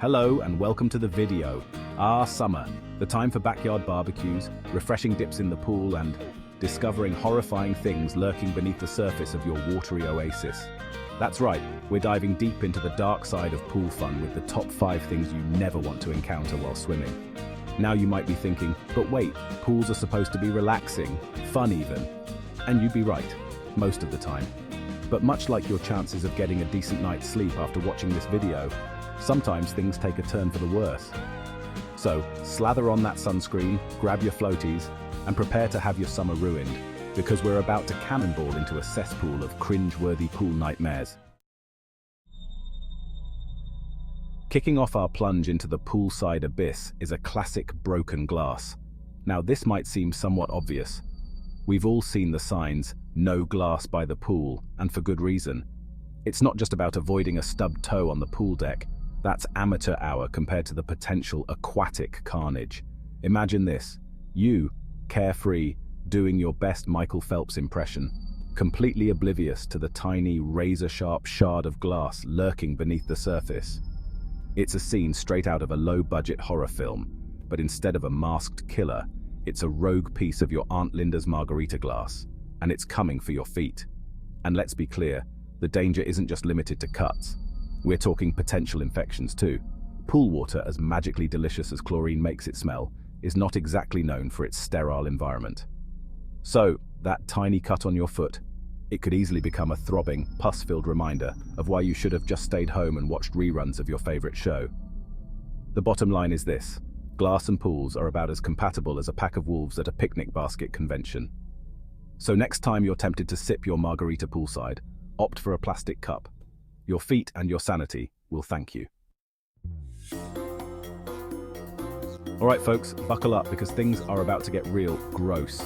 Hello and welcome to the video. Summer, the time for backyard barbecues, refreshing dips in the pool and discovering horrifying things lurking beneath the surface of your watery oasis. That's right, we're diving deep into the dark side of pool fun with the top 5 things you never want to encounter while swimming. Now you might be thinking, but wait, pools are supposed to be relaxing, fun even. And you'd be right, most of the time. But much like your chances of getting a decent night's sleep after watching this video, sometimes things take a turn for the worse. So, slather on that sunscreen, grab your floaties, and prepare to have your summer ruined, because we're about to cannonball into a cesspool of cringe-worthy pool nightmares. Kicking off our plunge into the poolside abyss is a classic broken glass. Now this might seem somewhat obvious. We've all seen the signs, no glass by the pool, and for good reason. It's not just about avoiding a stubbed toe on the pool deck. That's amateur hour compared to the potential aquatic carnage. Imagine this, you, carefree, doing your best Michael Phelps impression, completely oblivious to the tiny razor-sharp shard of glass lurking beneath the surface. It's a scene straight out of a low-budget horror film, but instead of a masked killer, it's a rogue piece of your Aunt Linda's margarita glass, and it's coming for your feet. And let's be clear, the danger isn't just limited to cuts. We're talking potential infections too. Pool water, as magically delicious as chlorine makes it smell, is not exactly known for its sterile environment. So, that tiny cut on your foot, it could easily become a throbbing, pus-filled reminder of why you should have just stayed home and watched reruns of your favorite show. The bottom line is this: glass and pools are about as compatible as a pack of wolves at a picnic basket convention. So next time you're tempted to sip your margarita poolside, opt for a plastic cup. Your feet and your sanity will thank you. Alright folks, buckle up because things are about to get real gross.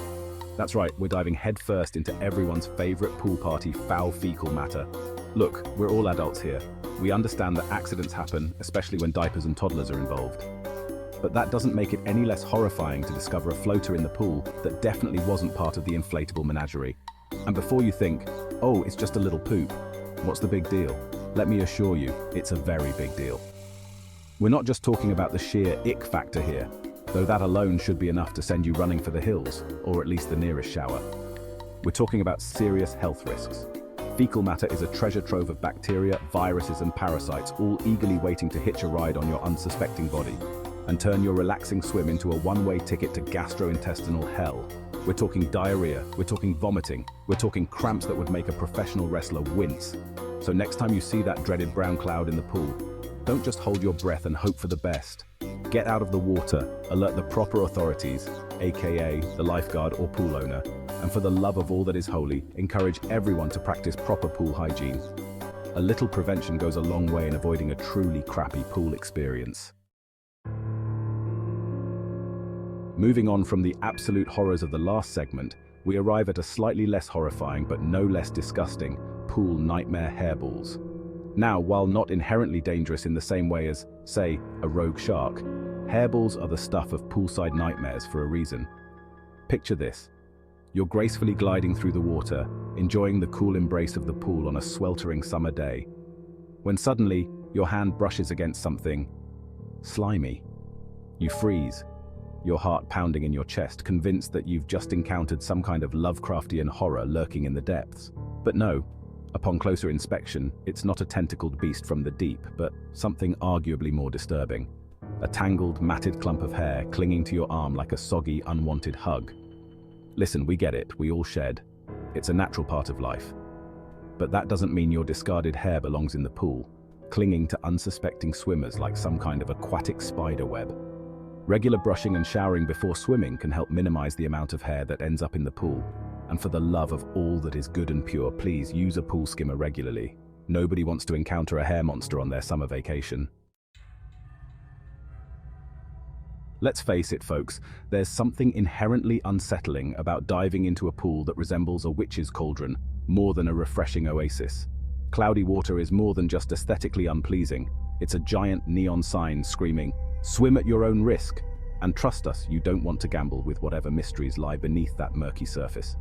That's right, we're diving headfirst into everyone's favorite pool party foul fecal matter. Look, we're all adults here. We understand that accidents happen, especially when diapers and toddlers are involved. But that doesn't make it any less horrifying to discover a floater in the pool that definitely wasn't part of the inflatable menagerie. And before you think, oh, it's just a little poop, what's the big deal? Let me assure you, it's a very big deal. We're not just talking about the sheer ick factor here, though that alone should be enough to send you running for the hills, or at least the nearest shower. We're talking about serious health risks. Fecal matter is a treasure trove of bacteria, viruses and parasites, all eagerly waiting to hitch a ride on your unsuspecting body and turn your relaxing swim into a one-way ticket to gastrointestinal hell. We're talking diarrhea, we're talking vomiting, we're talking cramps that would make a professional wrestler wince. So next time you see that dreaded brown cloud in the pool, don't just hold your breath and hope for the best. Get out of the water, alert the proper authorities, aka the lifeguard or pool owner, and for the love of all that is holy, encourage everyone to practice proper pool hygiene. A little prevention goes a long way in avoiding a truly crappy pool experience. Moving on from the absolute horrors of the last segment, we arrive at a slightly less horrifying but no less disgusting pool nightmare hairballs. Now, while not inherently dangerous in the same way as, say, a rogue shark, hairballs are the stuff of poolside nightmares for a reason. Picture this. You're gracefully gliding through the water, enjoying the cool embrace of the pool on a sweltering summer day, when suddenly your hand brushes against something slimy. You freeze, your heart pounding in your chest, convinced that you've just encountered some kind of Lovecraftian horror lurking in the depths. But no. Upon closer inspection, it's not a tentacled beast from the deep, but something arguably more disturbing. A tangled, matted clump of hair clinging to your arm like a soggy, unwanted hug. Listen, we get it, we all shed. It's a natural part of life. But that doesn't mean your discarded hair belongs in the pool, clinging to unsuspecting swimmers like some kind of aquatic spider web. Regular brushing and showering before swimming can help minimize the amount of hair that ends up in the pool. And for the love of all that is good and pure, please use a pool skimmer regularly. Nobody wants to encounter a hair monster on their summer vacation. Let's face it, folks, there's something inherently unsettling about diving into a pool that resembles a witch's cauldron more than a refreshing oasis. Cloudy water is more than just aesthetically unpleasing. It's a giant neon sign screaming, "Swim at your own risk." And trust us, you don't want to gamble with whatever mysteries lie beneath that murky surface.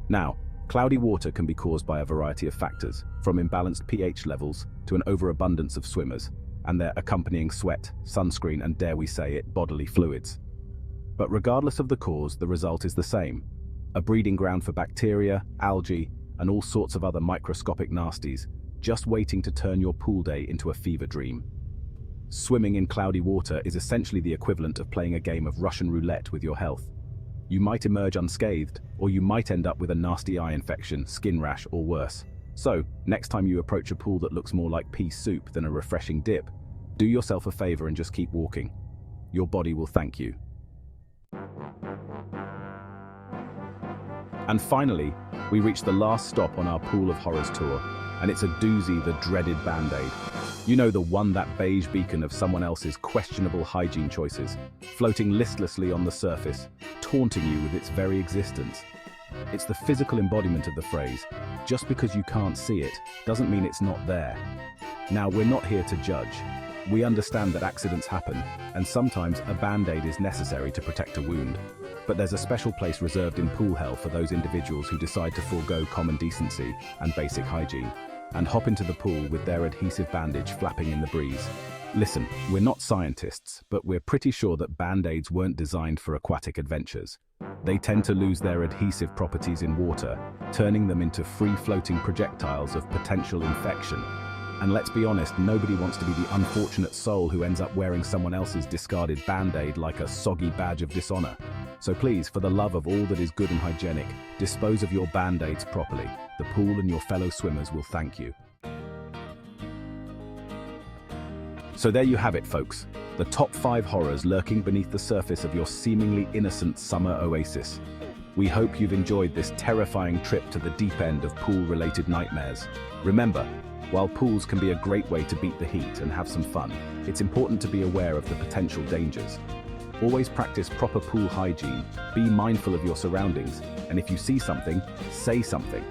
Now, cloudy water can be caused by a variety of factors, from imbalanced pH levels to an overabundance of swimmers. and their accompanying sweat, sunscreen, and dare we say it, bodily fluids. But regardless of the cause, the result is the same: a breeding ground for bacteria, algae, and all sorts of other microscopic nasties, just waiting to turn your pool day into a fever dream. Swimming in cloudy water is essentially the equivalent of playing a game of Russian roulette with your health. You might emerge unscathed, or you might end up with a nasty eye infection, skin rash, or worse. So, next time you approach a pool that looks more like pea soup than a refreshing dip, do yourself a favor and just keep walking. Your body will thank you. And finally, we reach the last stop on our Pool of Horrors tour, and it's a doozy, the dreaded Band-Aid. You know, the one, that beige beacon of someone else's questionable hygiene choices, floating listlessly on the surface, taunting you with its very existence. It's the physical embodiment of the phrase, just because you can't see it doesn't mean it's not there. Now, we're not here to judge. We understand that accidents happen, and sometimes a Band-Aid is necessary to protect a wound. But there's a special place reserved in pool hell for those individuals who decide to forego common decency and basic hygiene, and hop into the pool with their adhesive bandage flapping in the breeze. Listen, we're not scientists, but we're pretty sure that Band-Aids weren't designed for aquatic adventures. They tend to lose their adhesive properties in water, turning them into free-floating projectiles of potential infection. And let's be honest, nobody wants to be the unfortunate soul who ends up wearing someone else's discarded Band-Aid like a soggy badge of dishonor. So please, for the love of all that is good and hygienic, dispose of your Band-Aids properly. The pool and your fellow swimmers will thank you. So there you have it, folks. The top 5 horrors lurking beneath the surface of your seemingly innocent summer oasis. We hope you've enjoyed this terrifying trip to the deep end of pool-related nightmares. Remember, while pools can be a great way to beat the heat and have some fun, it's important to be aware of the potential dangers. Always practice proper pool hygiene, be mindful of your surroundings, and if you see something, say something.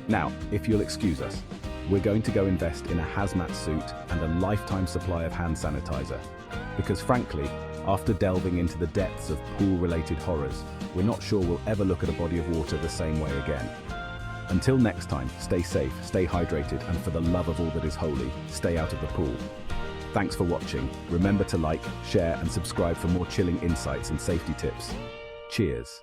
Now, if you'll excuse us, we're going to go invest in a hazmat suit and a lifetime supply of hand sanitizer. Because frankly, after delving into the depths of pool-related horrors, we're not sure we'll ever look at a body of water the same way again. Until next time, stay safe, stay hydrated, and for the love of all that is holy, stay out of the pool. Thanks for watching. Remember to like, share, and subscribe for more chilling insights and safety tips. Cheers.